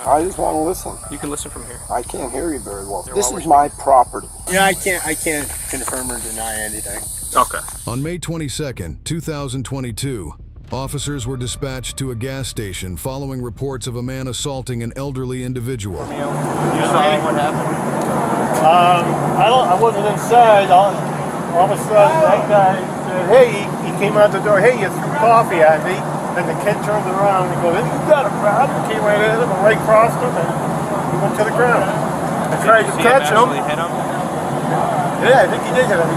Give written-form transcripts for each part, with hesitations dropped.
I just want to listen. You can listen from here. I can't hear you very well. This is my property. Yeah, I can't confirm or deny anything. Okay. On May 22nd, 2022, officers were dispatched to a gas station following reports of a man assaulting an elderly individual. You saw what happened? I wasn't inside. All of a sudden, that guy said, "Hey," he came out the door. "Hey, you threw coffee at me." And the kid turned around and goes, "You got a problem?" Came right at him and right crossed him, and he went to the ground. I tried to catch him. Hit him? Yeah, I think he did hit him.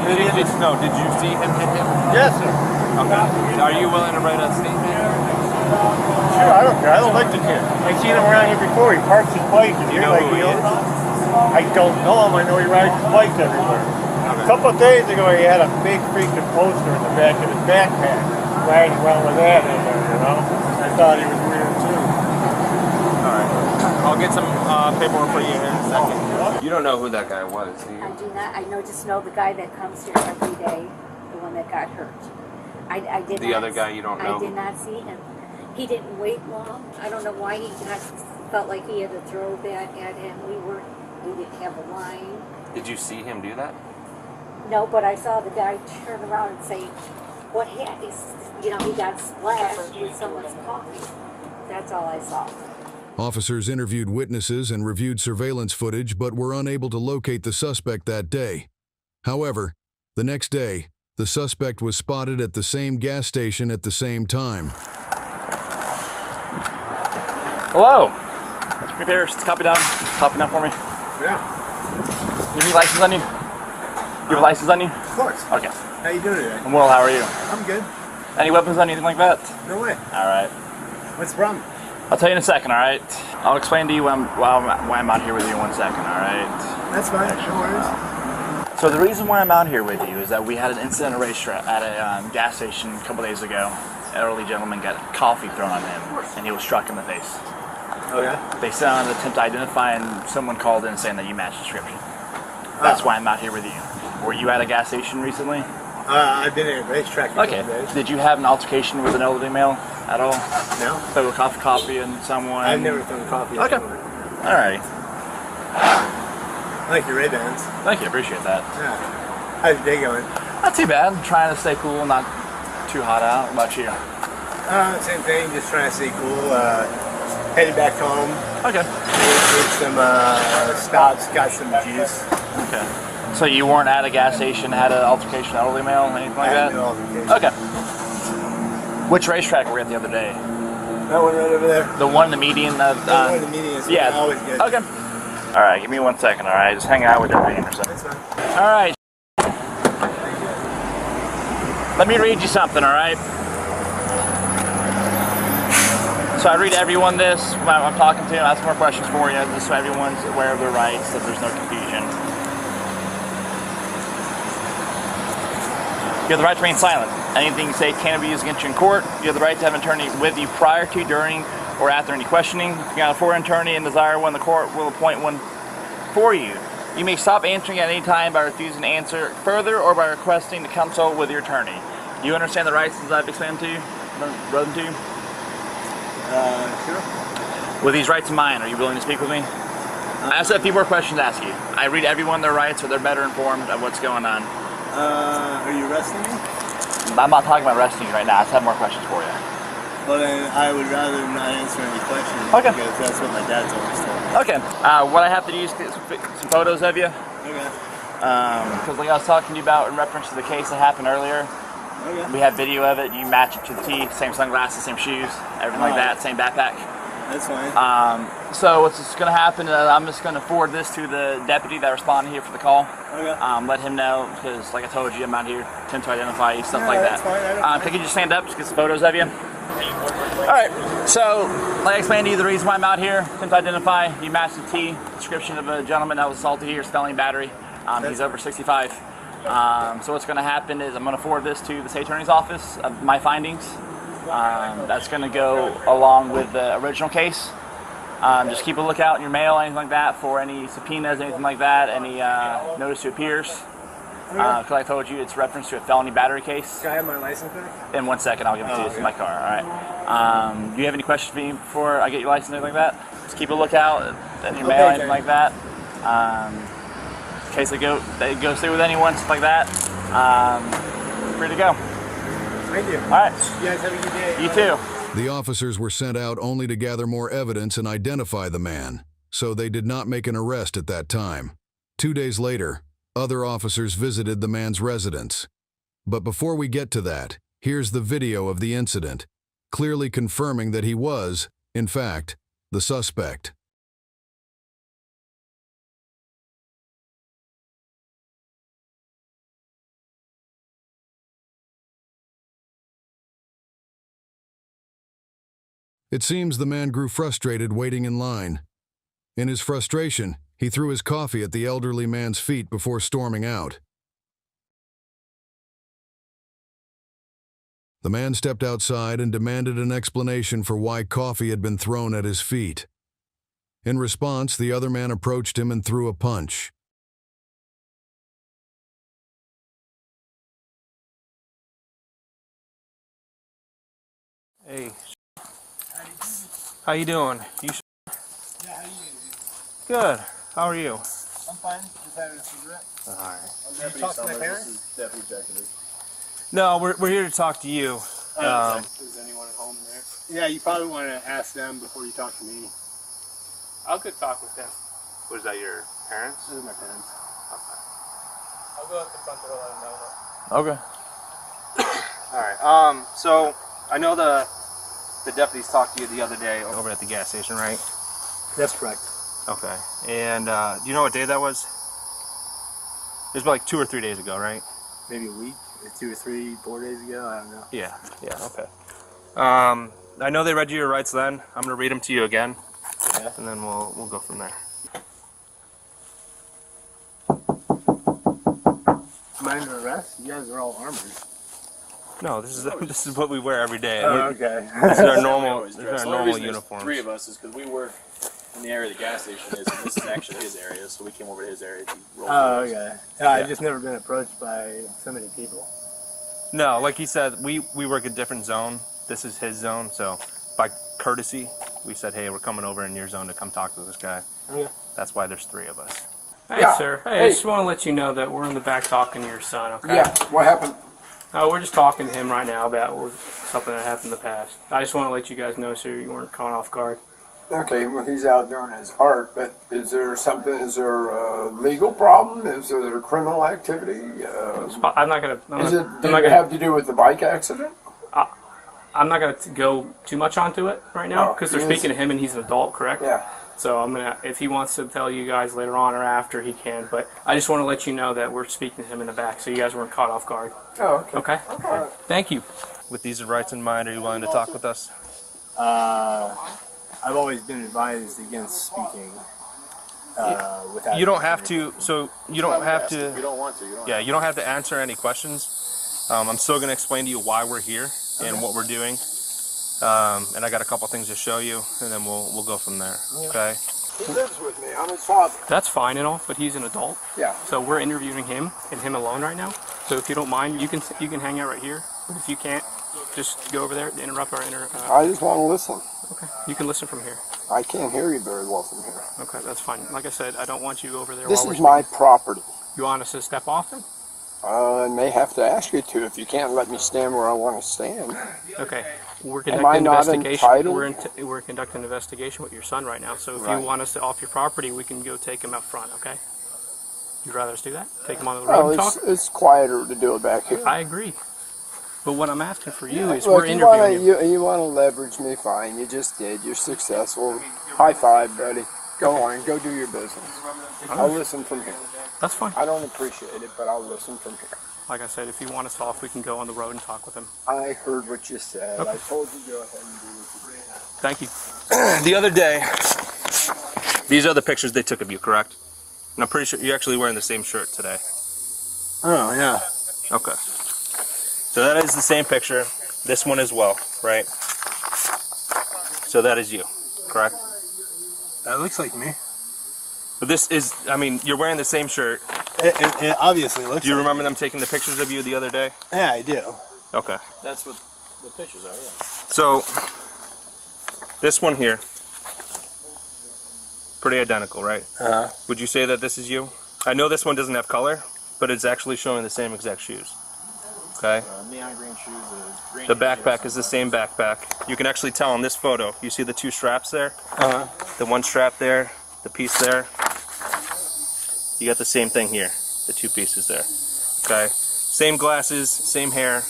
Did you see him hit him? Yes, sir. Okay. Are you willing to write a statement? Sure, I don't care. I don't like the kid. I've seen him around here before. He parks his bike. You know who he is? I don't know him. I know he rides his bikes everywhere. A couple of days ago, he had a big freaking poster in the back of his backpack. Riding around with that in there, you know? I thought he was weird too. Alright. I'll get some paperwork for you here in a second. You don't know who that guy was, do you? I do not. I just know the guy that comes here every day, the one that got hurt. I did the other guy you don't know? I did not see him. He didn't wait long. I don't know why he felt like he had to throw that at him. We didn't have a line. Did you see him do that? No, but I saw the guy turn around and say, "What happened?" He got splashed with someone's coffee. That's all I saw. Officers interviewed witnesses and reviewed surveillance footage, but were unable to locate the suspect that day. However, the next day, the suspect was spotted at the same gas station at the same time. Hello. Repairs, copy down for me. Yeah. You have any license on you? You have a license on you? Of course. Okay. How you doing today? I'm well, how are you? I'm good. Any weapons on you, anything like that? No way. Alright. What's the problem? I'll tell you in a second, alright? I'll explain to you why I'm out here with you in 1 second, alright? That's fine, no worries. So the reason why I'm out here with you is that we had an incident at a gas station a couple days ago. An elderly gentleman got coffee thrown on him, and he was struck in the face. Oh yeah? They set on an attempt to identify, and someone called in saying that you matched the description. That's why I'm out here with you. Were you at a gas station recently? I've been at a racetrack for Okay. Did you have an altercation with an elderly male at all? No. Throw a coffee and someone? I've never thrown coffee at someone. Alright. I like your Ray-Bans. Thank you, appreciate that. Yeah. How's your day going? Not too bad. I'm trying to stay cool, not too hot out. What about you? Same thing, just trying to stay cool. Headed back home. Okay. Did some stops, got some juice. Okay. So you weren't at a gas station, had an altercation with an elderly male, anything like that? No altercation. Okay. Which racetrack were we at the other day? That one right over there. The one in the median? The one in the median is yeah. always good. Okay. Alright, give me 1 second, alright? Just hang out with everybody for a second. That's fine. Alright. Let me read you something, alright? So I read everyone this when I'm talking to them, ask more questions for you, just so everyone's aware of their rights, so there's no confusion. You have the right to remain silent. Anything you say can be used against you in court. You have the right to have an attorney with you prior to, during, or after any questioning. If you got a foreign attorney and desire one, the court will appoint one for you. You may stop answering at any time by refusing to answer further or by requesting to consult with your attorney. Do you understand the rights as I've explained to you? Read them to you? Sure. With these rights in mind, are you willing to speak with me? I also have a few more questions to ask you. I read everyone their rights so they're better informed of what's going on. Are you arresting me? I'm not talking about arresting you right now. I just have more questions for you. Well then, I would rather not answer any questions. Okay. Because that's what my dad's always told me. Okay. What I have to do is get some photos of you. Okay. Because like I was talking to you about in reference to the case that happened earlier. Okay. We have video of it. You match it to the T. Same sunglasses, same shoes, everything like that. Same backpack. That's fine. So what's just going to happen, I'm just going to forward this to the deputy that responded here for the call. Okay. Let him know, because like I told you, I'm out here, attempt to identify you, stuff Yeah, like that's that. fine. Can you just stand up, just get some photos of you? Alright, so like I explained to you, the reason why I'm out here, attempt to identify, you match the T, description of a gentleman that was assaulted here, felony battery. He's over 65. So what's going to happen is I'm going to forward this to the state attorney's office of my findings. That's going to go along with the original case. Just keep a lookout in your mail, anything like that, for any subpoenas, anything like that, any notice to appears. Because I told you it's reference to a felony battery case. Can I have my license back? In 1 second, I'll give it to you. It's in my car. All right. Do you have any questions for me before I get your license, anything like that? Just keep a lookout in your mail, anything like that. In case it goes through with anyone, stuff like that. Free to go. Thank you. All right. You guys have a good day. You too. The officers were sent out only to gather more evidence and identify the man, so they did not make an arrest at that time. 2 days later, other officers visited the man's residence. But before we get to that, here's the video of the incident, clearly confirming that he was, in fact, the suspect. It seems the man grew frustrated waiting in line. In his frustration, he threw his coffee at the elderly man's feet before storming out. The man stepped outside and demanded an explanation for why coffee had been thrown at his feet. In response, the other man approached him and threw a punch. Hey. How you doing? You Yeah, how you doing? good? How are you? I'm fine. Just having a cigarette. All right. You talk to my parents? No, we're here to talk to you. Is anyone at home there? Yeah, you probably want to ask them before you talk to me. I'll go talk with them. Was that your parents? Those are my parents. I'll go at the front door and let them know. Okay. All right. So I know the deputies talked to you the other day Over at the gas station, right? That's correct. Okay. And do you know what day that was? It was about like 2 or 3 days ago, right? Maybe a week, 2 or 3, 4 days ago. I don't know. Yeah. Yeah. Okay. I know they read you your rights then. I'm gonna read them to you again, Yeah. and then we'll go from there. Am I under arrest? You guys are all armored. No, this is what we wear every day. Oh, okay. This is our normal. This is The our only normal reason there's uniforms. 3 of us is because we work in the area the gas station is, and this is actually his area, so we came over to his area to roll. Oh, okay. Yeah, I've just never been approached by so many people. No, like he said, we work a different zone. This is his zone, so by courtesy, we said, hey, we're coming over in your zone to come talk to this guy. Okay. That's why there's 3 of us. Hey, Yeah. sir. Hey, I just want to let you know that we're in the back talking to your son, okay? Yeah, what happened? We're just talking to him right now about something that happened in the past. I just want to let you guys know so you weren't caught off guard. Okay, well, he's out doing his art, but is there a legal problem? Is there criminal activity? I'm not going to... Did it have to do with the bike accident? I'm not going to go too much onto it right now Oh, because they're yes. speaking to him and he's an adult, correct? Yeah. So I'm gonna, if he wants to tell you guys later on or after, he can. But I just want to let you know that we're speaking to him in the back, so you guys weren't caught off guard. Oh, okay. Okay. Thank you. With these rights in mind, are you willing to talk with us? I've always been advised against speaking without. You don't have to. So you don't have If you to. don't want to, you don't. Yeah, you don't have to answer any questions. I'm still going to explain to you why we're here and what we're doing. And I got a couple things to show you, and then we'll go from there. Okay. He lives with me. I'm his father. That's fine and all, but he's an adult. Yeah. So we're interviewing him and him alone right now. So if you don't mind, you can hang out right here. But if you can't, just go over there to interrupt our I just want to listen. Okay. You can listen from here. I can't hear you very well from here. Okay, that's fine. Like I said, I don't want you over there. This while is we're my property. You want us to step off then? I may have to ask you to if you can't let me stand where I want to stand. Okay. We're Am I conducting an not investigation. entitled? We're conducting an investigation with your son right now. So if Right. you want us to off your property, we can go take him up front. Okay. You'd rather us do that? Take him on the road Well, and talk? it's quieter to do it back here. I agree. But what I'm asking for you is Look, we're interviewing him. you want to leverage me, fine. You just did. You're successful. High five, buddy. Go on. Go do your business. I'll listen from here. That's fine. I don't appreciate it, but I'll listen from here. Like I said, if you want us off, we can go on the road and talk with him. I heard what you said. I told you go ahead and do what you did. Thank you. The other day, these are the pictures they took of you, correct? And I'm pretty sure you're actually wearing the same shirt today. Oh yeah. Okay. So that is the same picture. This one as well, right? So that is you, correct? That looks like me. But this is, I mean, you're wearing the same shirt. It obviously looks. Do you remember them taking the pictures of you the other day? Yeah, I do. Okay. That's what the pictures are, yeah. So, this one here, pretty identical, right? Would you say that this is you? I know this one doesn't have color, but it's actually showing the same exact shoes. Okay? Neon green shoes. Green The backpack is the same backpack. You can actually tell on this photo. You see the two straps there? The one strap there, the piece there. You got the same thing here, the two pieces there. Okay? Same glasses, same hair.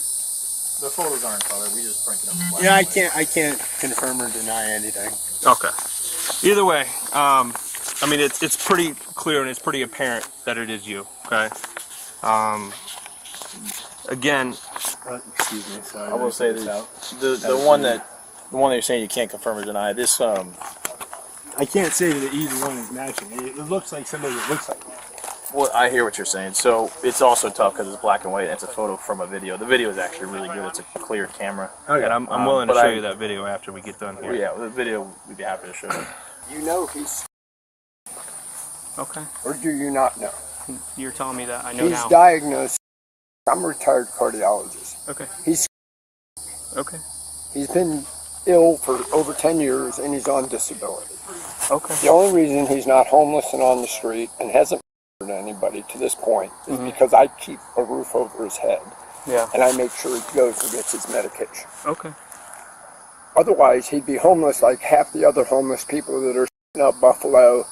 The photos aren't color. We just printed them. Yeah, I can't confirm or deny anything. Okay. Either way, I mean, it's pretty clear and it's pretty apparent that it is you. Okay. Again, Excuse me. Sorry. I will say the one that you're saying you can't confirm or deny. This I can't say that either one is matching. It looks like somebody that looks like me. Well, I hear what you're saying. So it's also tough because it's black and white. And it's a photo from a video. The video is actually really good. It's a clear camera. and I'm willing to show you that video after we get done here. Yeah, the video we'd be happy to show you. You know he's, Okay. or do you not know? You're telling me that. I know He's now. diagnosed. I'm a retired cardiologist. Okay. He's been ill for over 10 years and he's on disability. Okay. The only reason he's not homeless and on the street and hasn't hurt anybody to this point is because I keep a roof over his head. Yeah. And I make sure he goes and gets his medication. Okay. Otherwise, he'd be homeless like half the other homeless people that are shooting up Buffalo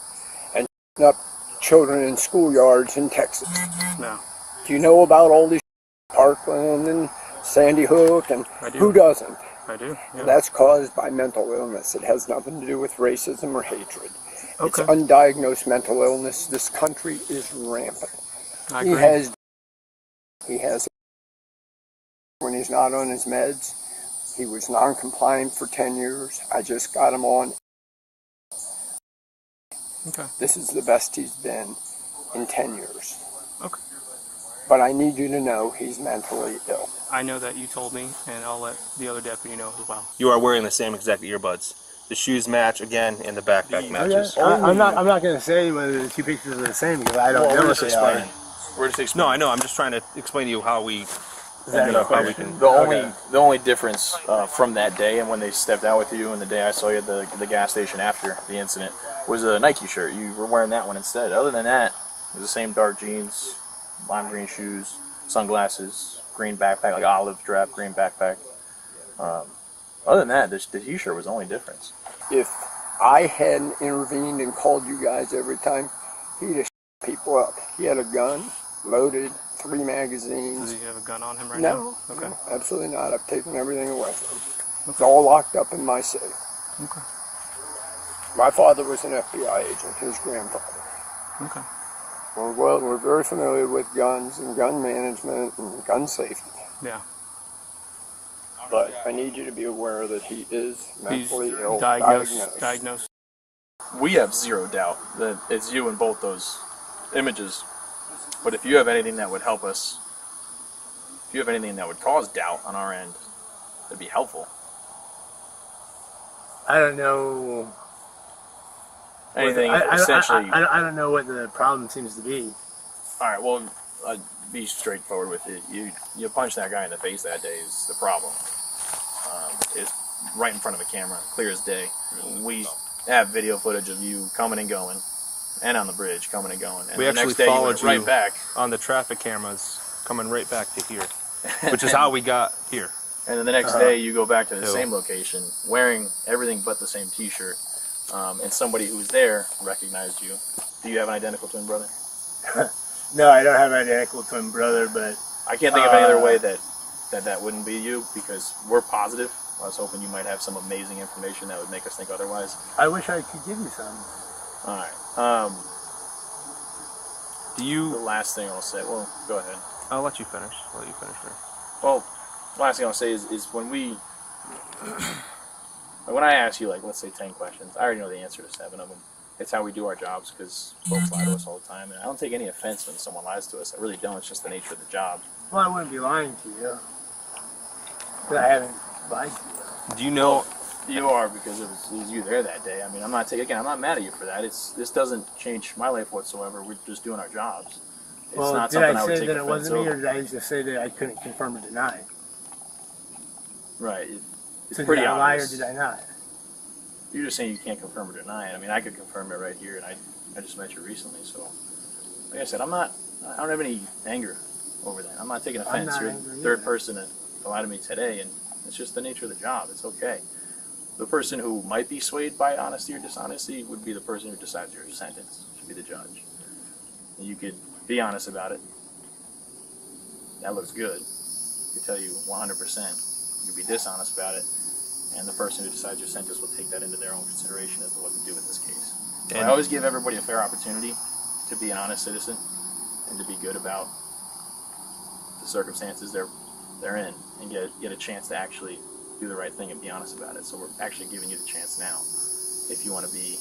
and shooting up children in schoolyards in Texas. No. Do you know about all these Parkland and Sandy Hook and I do. who doesn't? I do. Yeah. That's caused by mental illness. It has nothing to do with racism or hatred. It's Okay. undiagnosed mental illness. This country is rampant. I He agree. has when he's not on his meds. He was non-compliant for 10 years. I just got him on. Okay. This is the best he's been in 10 years. Okay. But I need you to know he's mentally ill. I know that you told me, and I'll let the other deputy know as well. You are wearing the same exact earbuds. The shoes match again, and the backpack matches. I'm not going to say whether the two pictures are the same because I don't know We're if just they are. explaining. We're just No, explaining. I know. I'm just trying to explain to you how we. Is that a how we question? can. The only difference from that day and when they stepped out with you and the day I saw you at the gas station after the incident was a Nike shirt. You were wearing that one instead. Other than that, it was the same dark jeans, lime green shoes, sunglasses, green backpack, like olive drab green backpack. Other than that, the t-shirt was the only difference. If I hadn't intervened and called you guys every time, he'd have shot people up. He had a gun, loaded, 3 magazines. Does he have a gun on him right now? No, Okay. no, absolutely not. I've taken everything away from him. It's all locked up in my safe. Okay. My father was an FBI agent, his grandfather. Okay. We're very familiar with guns and gun management and gun safety. Yeah. But I need you to be aware that he is mentally He's ill. diagnosed. We have zero doubt that it's you in both those images. But if you have anything that would help us, if you have anything that would cause doubt on our end, that'd be helpful. I don't know. Anything I essentially. I don't know what the problem seems to be. All right, well, be straightforward with it. You punched that guy in the face that day is the problem. It's right in front of a camera, clear as day. We have video footage of you coming and going, and on the bridge coming and going. And We the actually next day you followed went right you back, on the traffic cameras, coming right back to here, which is how we got here. and then the next day you go back to the Ew. same location, wearing everything but the same T-shirt, and somebody who was there recognized you. Do you have an identical twin brother? No, I don't have an identical twin brother, but I can't think of any other way that wouldn't be you, because we're positive. I was hoping you might have some amazing information that would make us think otherwise. I wish I could give you some. All right. Do The you? last thing I'll say. Well, go ahead. I'll let you finish. I'll let you finish there. Well, the last thing I'll say is when we, when I ask you, like, let's say 10 questions, I already know the answer to 7 of them. It's how we do our jobs, because folks lie to us all the time, and I don't take any offense when someone lies to us. I really don't. It's just the nature of the job. Well, I wouldn't be lying to you. But I haven't lied to you. Do you know? You are, because it was you there that day. I mean, I'm not mad at you for that. This doesn't change my life whatsoever. We're just doing our jobs. It's Well, not did something I would say take that it offense wasn't me, or over. did I just say that I couldn't confirm or deny? Right. It's So pretty did I lie or obvious. did I not? You're just saying you can't confirm or deny it. I mean, I could confirm it right here, and I just met you recently, so like I said, I don't have any anger over that. I'm not taking offense. not You're angry the third either. person to lie to me today, and it's just the nature of the job. It's okay. The person who might be swayed by honesty or dishonesty would be the person who decides your sentence. Should be the judge. And you could be honest about it. That looks good. I could tell you 100%. You could be dishonest about it, and the person who decides your sentence will take that into their own consideration as to what to do with this case. So I always give everybody a fair opportunity to be an honest citizen and to be good about the circumstances they're in, and get a chance to actually do the right thing and be honest about it. So we're actually giving you the chance now, if you want to be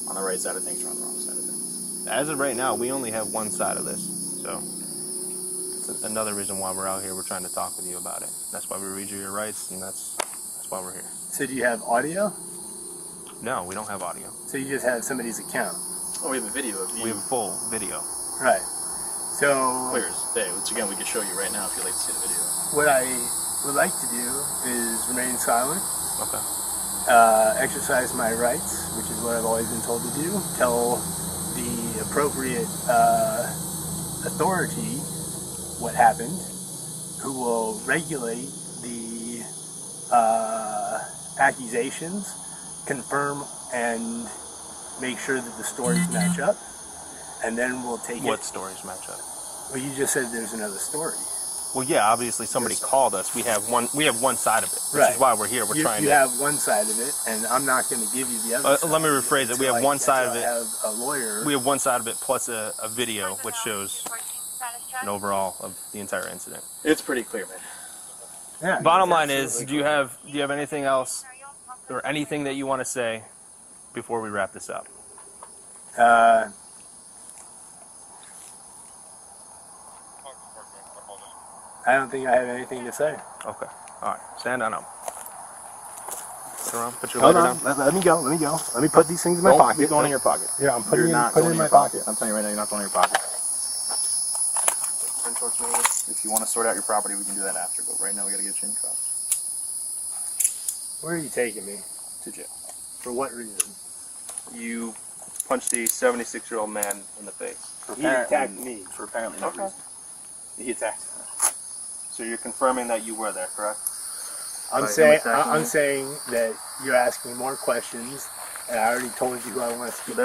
on the right side of things or on the wrong side of things. As of right now, we only have one side of this, so it's another reason why we're out here. We're trying to talk with you about it. That's why we read you your rights, and that's why we're here. So do you have audio? No, we don't have audio. So you just have somebody's account? Oh, we have a video of you. We have a full video. Right. So Clear as day, which again we could show you right now if you'd like to see the video. what I would like to do is remain silent, Okay. exercise my rights, which is what I've always been told to do, tell the appropriate authority what happened, who will regulate the accusations, confirm and make sure that the stories match up, and then we'll take What it. stories match up? Well, you just said there's another story. Well, yeah, obviously somebody called us. We have one side of it, which Right. is why we're here. We're trying You to. have one side of it, and I'm not going to give you the other side. Let me rephrase it. We have one side of I it. have a lawyer. We have one side of it plus a video which shows an overall of the entire incident. It's pretty clear, man. Yeah, Bottom it's line is, absolutely do you have anything else or anything that you want to say before we wrap this up? I don't think I have anything to say. Okay. All right. Stand on up. Sit around. Put your Hold lighter on. down. Let me go. Let me go. Let me put these things in my Don't pocket. be going in your pocket. Yeah, I'm putting You're not put it going in my your pocket. I'm telling you right now, you're not going in your pocket. Turn towards me. If you want to sort out your property, we can do that after. But right now, we got to get you in cuffs. Where are you taking me? To jail. For what reason? You punched a 76-year-old man in the face. He attacked me. For apparently no Okay. reason. He attacked. So you're confirming that you were there, correct? I'm Right, saying him attacking I'm you? saying that you're asking more questions, and I already told you who I want to speak to.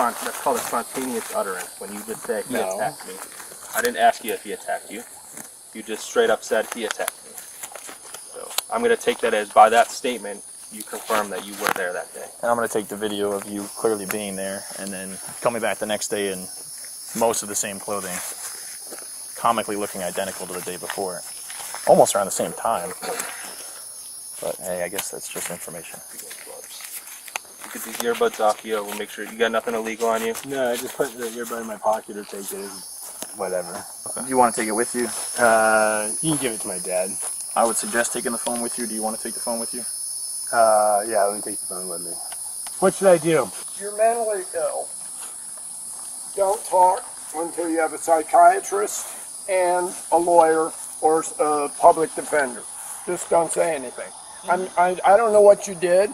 That's called a spontaneous utterance when you just say he No. attacked me. I didn't ask you if he attacked you. You just straight up said he attacked me. So I'm going to take that as by that statement you confirm that you were there that day. And I'm going to take the video of you clearly being there and then coming back the next day in most of the same clothing, comically looking identical to the day before. Almost around the same time. But hey, I guess that's just information. You get these earbuds off you. We'll make sure you got nothing illegal on you. No, I just put the earbud in my pocket or take it. Whatever. Do you want to take it with you? You can give it to my dad. I would suggest taking the phone with you. Do you want to take the phone with you? Yeah, let me take the phone with me. What should I do? You're mentally ill. Don't talk until you have a psychiatrist and a lawyer or a public defender. Just don't say anything. I don't know what you did,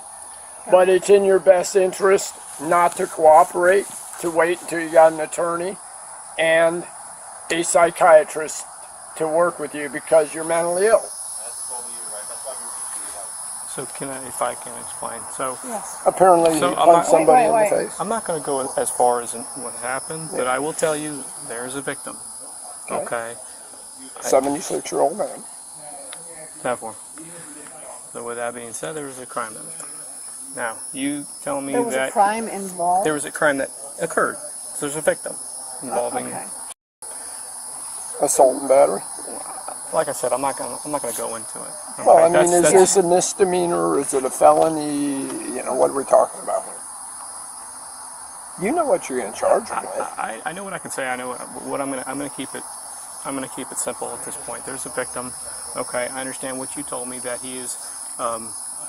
but it's in your best interest not to cooperate, to wait until you got an attorney and a psychiatrist to work with you because you're mentally ill. So if I can explain. So Yes. Apparently So you I'm punched not- somebody Wait. in the face. I'm not going to go as far as in what happened, but I will tell you there's a victim. Okay. 76-year-old man. Therefore. So with that being said, there was a crime that occurred. Now, you tell me There was that a crime involved. there was a crime that occurred. So there's a victim involving. Okay. Assault and battery. Like I said, I'm not gonna go into it. Okay? Well, I mean, That's- is that's- this a misdemeanor? Is it a felony? You know, what are we talking about here? You know what you're going to charge him with. I know what I can say. I know what I'm gonna keep it. I'm gonna keep it simple at this point. There's a victim. Okay, I understand what you told me that he is.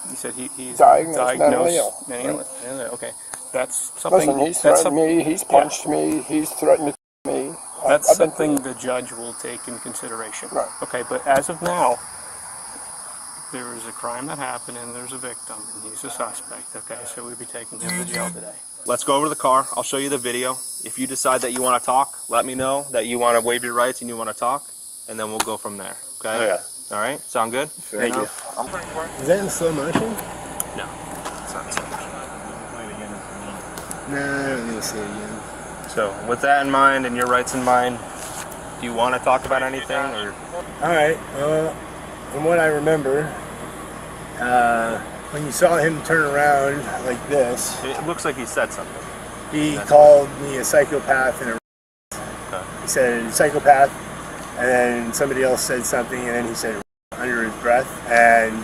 You said he's Diagnosed mentally ill. Okay, That's something. Listen, he's that's threatened me, he's punched me, he's threatened me. That's I've been- something the judge will take in consideration. Right. Okay, but as of now, there is a crime that happened and there's a victim and he's a suspect. Okay, so we'll be taking him to jail today. Let's go over to the car. I'll show you the video. If you decide that you want to talk, let me know that you want to waive your rights and you want to talk, and then we'll go from there. Okay? Okay. All right? Sound good? Thank you. Is that in slow motion? No. It's not so much. No, I don't need to see it again. So, with that in mind and your rights in mind, do you want to talk about anything? Or All right. From what I remember, when you saw him turn around like this, it looks like he said something. he called me a psychopath and Okay. he said psychopath, and then somebody else said something, and then he said under his breath, and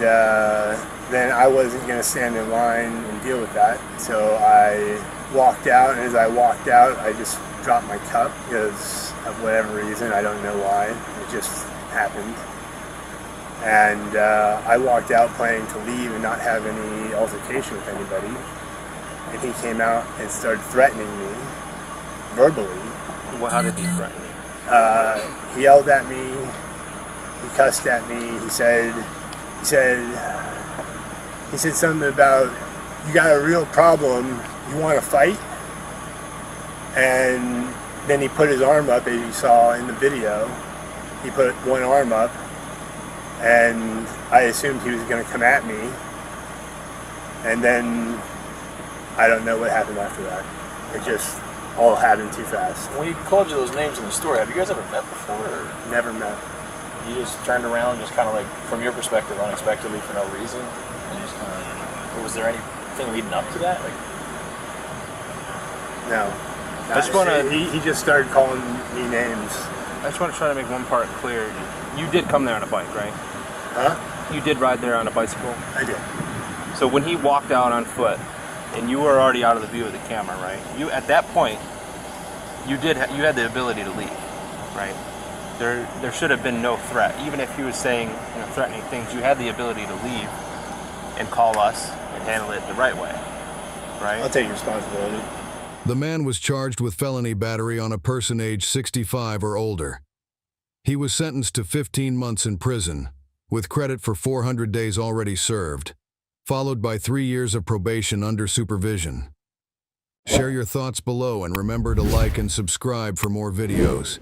then I wasn't going to stand in line and deal with that, so I walked out, and as I walked out, I just dropped my cup because of whatever reason, I don't know why, it just happened. And I walked out planning to leave and not have any altercation with anybody. And he came out and started threatening me verbally. Well, how did he threaten you? He yelled at me. He cussed at me. He said something about, you got a real problem. You want to fight? And then he put his arm up, as you saw in the video. He put one arm up. And I assumed he was going to come at me, and then I don't know what happened after that. It just all happened too fast. When he called you those names in the store, have you guys ever met before? Or Never met. you just turned around, just kind of like, from your perspective, unexpectedly for no reason? And just kind of, or was there anything leading up to that? Like, No. I just wanna- He just started calling me names. I just want to try to make one part clear. You did come there on a bike, right? Huh? You did ride there on a bicycle? I did. So when he walked out on foot, and you were already out of the view of the camera, right? You, at that point, you had the ability to leave, right? There should have been no threat. Even if he was saying, threatening things, you had the ability to leave and call us and handle it the right way, right? I'll take responsibility. The man was charged with felony battery on a person aged 65 or older. He was sentenced to 15 months in prison, with credit for 400 days already served, followed by 3 years of probation under supervision. Share your thoughts below and remember to like and subscribe for more videos.